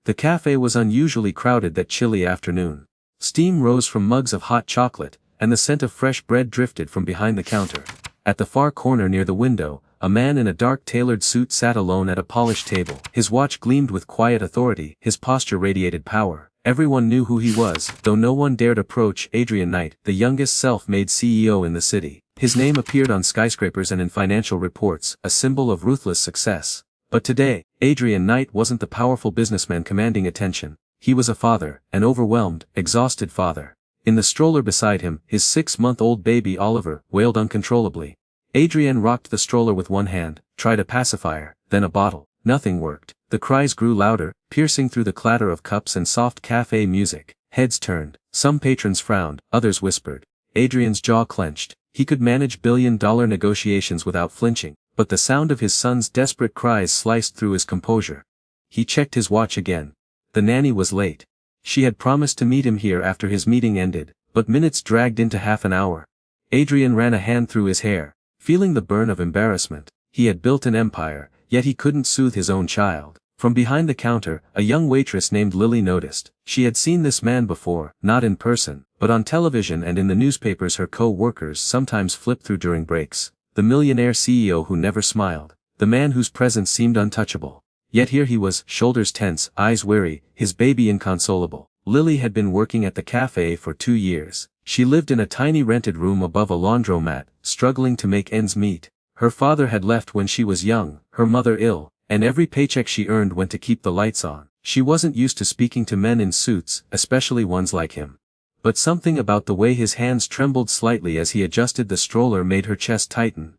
The cafe was unusually crowded that chilly afternoon. Steam rose from mugs of hot chocolate, and the scent of fresh bread drifted from behind the counter. At the far corner near the window, a man in a dark tailored suit sat alone at a polished table. His watch gleamed with quiet authority, his posture radiated power. Everyone knew who he was, though no one dared approach. Adrian Knight, the youngest self-made CEO in the city. His name appeared on skyscrapers and in financial reports, a symbol of ruthless success. But today, Adrian Knight wasn't the powerful businessman commanding attention. He was a father, an overwhelmed, exhausted father. In the stroller beside him, his 6-month-old baby Oliver wailed uncontrollably. Adrian rocked the stroller with one hand, tried a pacifier, then a bottle. Nothing worked. The cries grew louder, piercing through the clatter of cups and soft cafe music. Heads turned. Some patrons frowned, others whispered. Adrian's jaw clenched. He could manage billion-dollar negotiations without flinching, but the sound of his son's desperate cries sliced through his composure. He checked his watch again. The nanny was late. She had promised to meet him here after his meeting ended, but minutes dragged into half an hour. Adrian ran a hand through his hair, feeling the burn of embarrassment. He had built an empire, yet he couldn't soothe his own child. From behind the counter, a young waitress named Lily noticed. She had seen this man before, not in person, but on television and in the newspapers her co-workers sometimes flipped through during breaks. The millionaire CEO who never smiled. The man whose presence seemed untouchable. Yet here he was, shoulders tense, eyes weary, his baby inconsolable. Lily had been working at the cafe for 2 years. She lived in a tiny rented room above a laundromat, struggling to make ends meet. Her father had left when she was young, her mother ill, and every paycheck she earned went to keep the lights on. She wasn't used to speaking to men in suits, especially ones like him. But something about the way his hands trembled slightly as he adjusted the stroller made her chest tighten.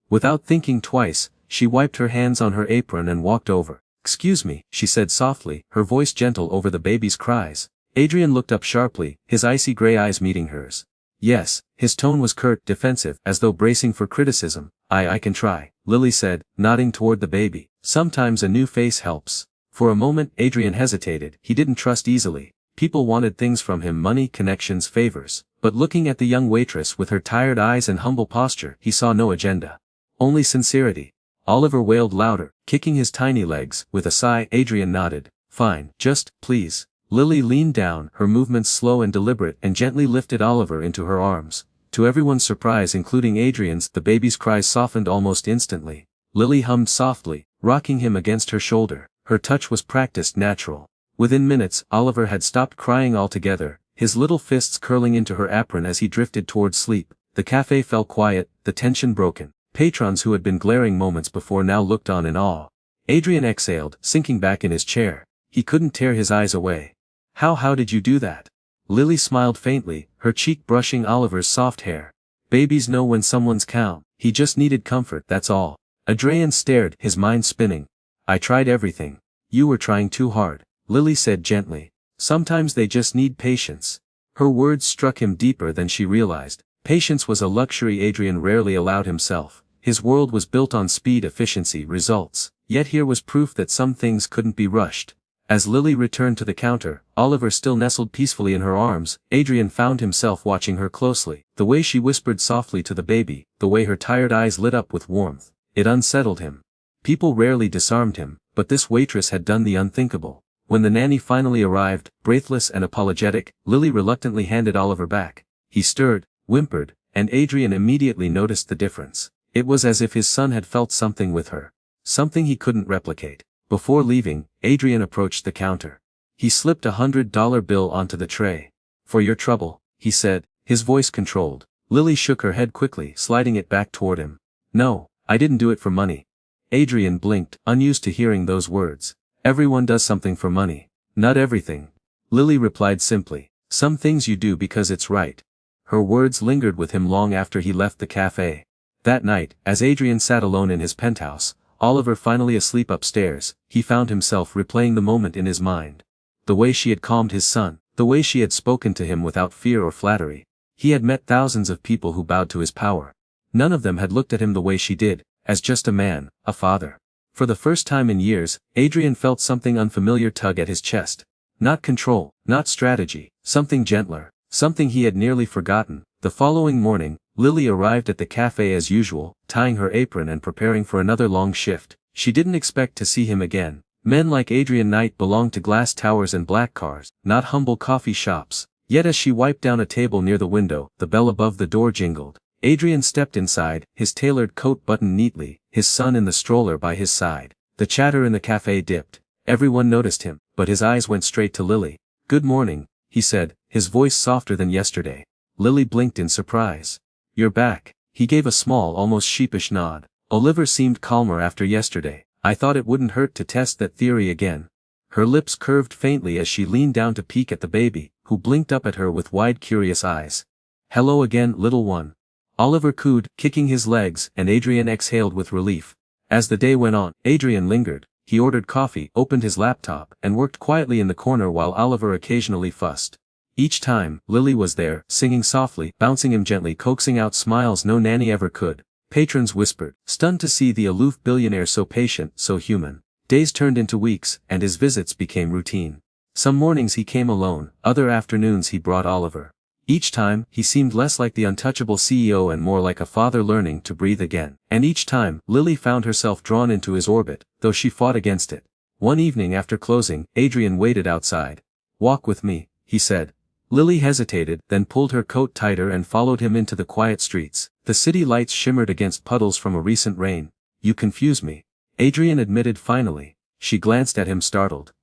Without thinking twice, she wiped her hands on her apron and walked over. "Excuse me," she said softly, her voice gentle over the baby's cries. Adrian looked up sharply, his icy gray eyes meeting hers. "Yes," his tone was curt, defensive, as though bracing for criticism. I can try," Lily said, nodding toward the baby. "Sometimes a new face helps." For a moment Adrian hesitated. He didn't trust easily. People wanted things from him: money, connections, favors. But looking at the young waitress with her tired eyes and humble posture, he saw no agenda. Only sincerity. Oliver wailed louder, kicking his tiny legs. With a sigh, Adrian nodded. "Fine, just, please." Lily leaned down, her movements slow and deliberate, and gently lifted Oliver into her arms. To everyone's surprise, including Adrian's, the baby's cries softened almost instantly. Lily hummed softly, rocking him against her shoulder. Her touch was practiced, natural. Within minutes, Oliver had stopped crying altogether, his little fists curling into her apron as he drifted towards sleep. The cafe fell quiet, the tension broken. Patrons who had been glaring moments before now looked on in awe. Adrian exhaled, sinking back in his chair. He couldn't tear his eyes away. How did you do that?" Lily smiled faintly, her cheek brushing Oliver's soft hair. "Babies know when someone's calm. He just needed comfort, that's all." Adrian stared, his mind spinning. "I tried everything." "You were trying too hard," Lily said gently. "Sometimes they just need patience." Her words struck him deeper than she realized. Patience was a luxury Adrian rarely allowed himself. His world was built on speed, efficiency, results. Yet here was proof that some things couldn't be rushed. As Lily returned to the counter, Oliver still nestled peacefully in her arms. Adrian found himself watching her closely. The way she whispered softly to the baby, the way her tired eyes lit up with warmth. It unsettled him. People rarely disarmed him, but this waitress had done the unthinkable. When the nanny finally arrived, breathless and apologetic, Lily reluctantly handed Oliver back. He stirred, whimpered, and Adrian immediately noticed the difference. It was as if his son had felt something with her. Something he couldn't replicate. Before leaving, Adrian approached the counter. He slipped a $100 bill onto the tray. "For your trouble," he said, his voice controlled. Lily shook her head quickly, sliding it back toward him. "No, I didn't do it for money." Adrian blinked, unused to hearing those words. "Everyone does something for money." "Not everything," Lily replied simply. "Some things you do because it's right." Her words lingered with him long after he left the cafe. That night, as Adrian sat alone in his penthouse, Oliver finally asleep upstairs, he found himself replaying the moment in his mind. The way she had calmed his son, the way she had spoken to him without fear or flattery. He had met thousands of people who bowed to his power. None of them had looked at him the way she did, as just a man, a father. For the first time in years, Adrian felt something unfamiliar tug at his chest. Not control, not strategy, something gentler, something he had nearly forgotten. The following morning, Lily arrived at the cafe as usual, tying her apron and preparing for another long shift. She didn't expect to see him again, Men like Adrian Knight belonged to glass towers and black cars, not humble coffee shops. Yet as she wiped down a table near the window, the bell above the door jingled. Adrian stepped inside, his tailored coat buttoned neatly, his son in the stroller by his side. The chatter in the cafe dipped. Everyone noticed him, but his eyes went straight to Lily. "Good morning," he said, his voice softer than yesterday. Lily blinked in surprise. "You're back." He gave a small, almost sheepish nod. Oliver seemed calmer after yesterday. "I thought it wouldn't hurt to test that theory again." Her lips curved faintly as she leaned down to peek at the baby, who blinked up at her with wide curious eyes. "Hello again, little one." Oliver cooed, kicking his legs, and Adrian exhaled with relief. As the day went on, Adrian lingered. He ordered coffee, opened his laptop, and worked quietly in the corner while Oliver occasionally fussed. Each time, Lily was there, singing softly, bouncing him gently, coaxing out smiles no nanny ever could. Patrons whispered, stunned to see the aloof billionaire so patient, so human. Days turned into weeks, and his visits became routine. Some mornings he came alone, other afternoons he brought Oliver. Each time, he seemed less like the untouchable CEO and more like a father learning to breathe again. And each time, Lily found herself drawn into his orbit, though she fought against it. One evening after closing, Adrian waited outside. "Walk with me," he said. Lily hesitated, then pulled her coat tighter and followed him into the quiet streets. The city lights shimmered against puddles from a recent rain. "You confuse me," Adrian admitted finally. She glanced at him startled.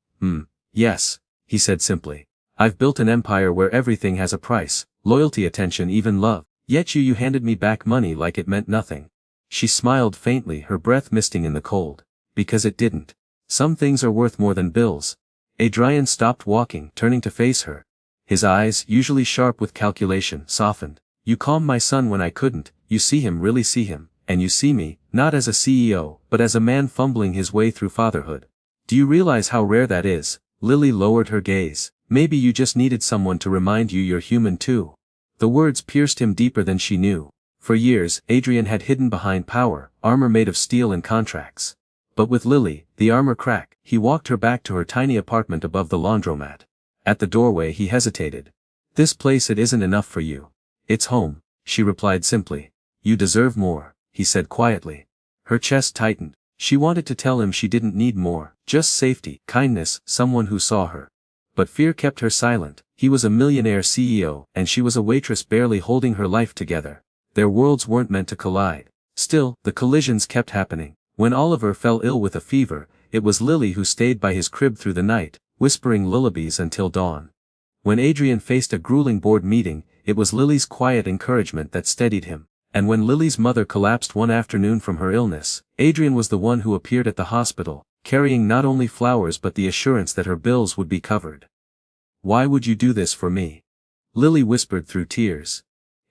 Yes," he said simply. "I've built an empire where everything has a price, loyalty, attention, even love. Yet you handed me back money like it meant nothing." She smiled faintly, her breath misting in the cold. "Because it didn't. Some things are worth more than bills." Adrian stopped walking, turning to face her. His eyes, usually sharp with calculation, softened. "You calmed my son when I couldn't. You see him, really see him, and you see me, not as a CEO, but as a man fumbling his way through fatherhood. Do you realize how rare that is?" Lily lowered her gaze. "Maybe you just needed someone to remind you you're human too." The words pierced him deeper than she knew. For years, Adrian had hidden behind power, armor made of steel and contracts. But with Lily, the armor cracked. He walked her back to her tiny apartment above the laundromat. At the doorway he hesitated. "This place, it isn't enough for you." "It's home," she replied simply. "You deserve more," he said quietly. Her chest tightened. She wanted to tell him she didn't need more, just safety, kindness, someone who saw her. But fear kept her silent. He was a millionaire CEO, and she was a waitress barely holding her life together. Their worlds weren't meant to collide. Still, the collisions kept happening. When Oliver fell ill with a fever, it was Lily who stayed by his crib through the night, whispering lullabies until dawn. When Adrian faced a grueling board meeting, it was Lily's quiet encouragement that steadied him. And when Lily's mother collapsed one afternoon from her illness, Adrian was the one who appeared at the hospital, carrying not only flowers but the assurance that her bills would be covered. "Why would you do this for me?" Lily whispered through tears.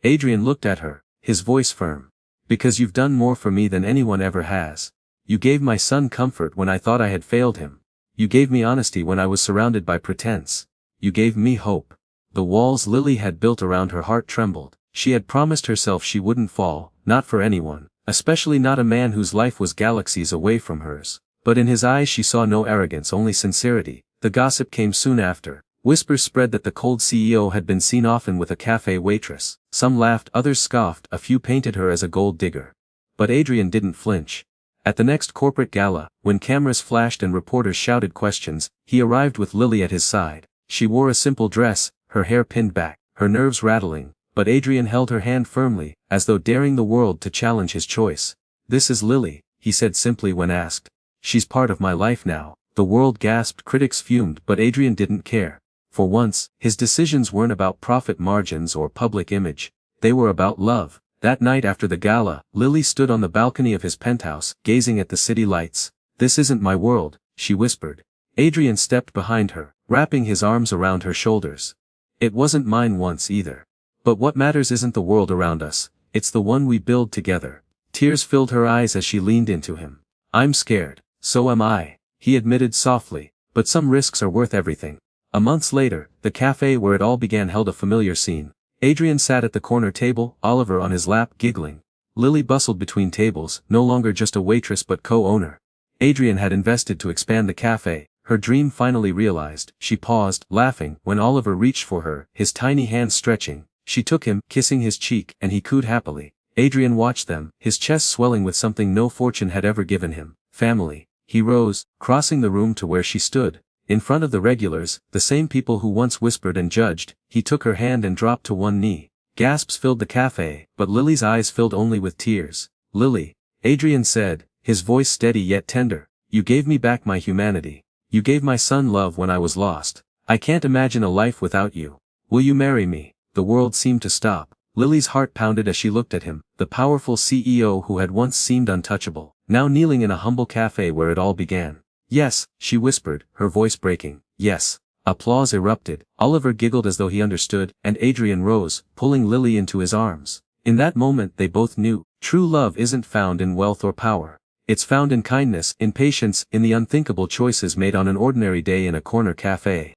Adrian looked at her, his voice firm. "Because you've done more for me than anyone ever has. You gave my son comfort when I thought I had failed him. You gave me honesty when I was surrounded by pretense. You gave me hope." The walls Lily had built around her heart trembled. She had promised herself she wouldn't fall, not for anyone, especially not a man whose life was galaxies away from hers. But in his eyes she saw no arrogance, only sincerity. The gossip came soon after. Whispers spread that the cold CEO had been seen often with a cafe waitress. Some laughed, others scoffed, a few painted her as a gold digger. But Adrian didn't flinch. At the next corporate gala, when cameras flashed and reporters shouted questions, he arrived with Lily at his side. She wore a simple dress, her hair pinned back, her nerves rattling, but Adrian held her hand firmly, as though daring the world to challenge his choice. "This is Lily," he said simply when asked. "She's part of my life now." The world gasped, critics fumed, but Adrian didn't care. For once, his decisions weren't about profit margins or public image. They were about love. That night after the gala, Lily stood on the balcony of his penthouse, gazing at the city lights. "This isn't my world," she whispered. Adrian stepped behind her, wrapping his arms around her shoulders. "It wasn't mine once either. But what matters isn't the world around us, it's the one we build together." Tears filled her eyes as she leaned into him. "I'm scared." "So am I," he admitted softly, "but some risks are worth everything." A month later, the cafe where it all began held a familiar scene. Adrian sat at the corner table, Oliver on his lap, giggling. Lily bustled between tables, no longer just a waitress but co-owner. Adrian had invested to expand the cafe, her dream finally realized. She paused, laughing, when Oliver reached for her, his tiny hands stretching. She took him, kissing his cheek, and he cooed happily. Adrian watched them, his chest swelling with something no fortune had ever given him: family. He rose, crossing the room to where she stood. In front of the regulars, the same people who once whispered and judged, he took her hand and dropped to one knee. Gasps filled the cafe, but Lily's eyes filled only with tears. "Lily," Adrian said, his voice steady yet tender, "you gave me back my humanity. You gave my son love when I was lost. I can't imagine a life without you. Will you marry me?" The world seemed to stop. Lily's heart pounded as she looked at him, the powerful CEO who had once seemed untouchable, now kneeling in a humble cafe where it all began. "Yes," she whispered, her voice breaking. "Yes." Applause erupted. Oliver giggled as though he understood, and Adrian rose, pulling Lily into his arms. In that moment they both knew, true love isn't found in wealth or power. It's found in kindness, in patience, in the unthinkable choices made on an ordinary day in a corner cafe.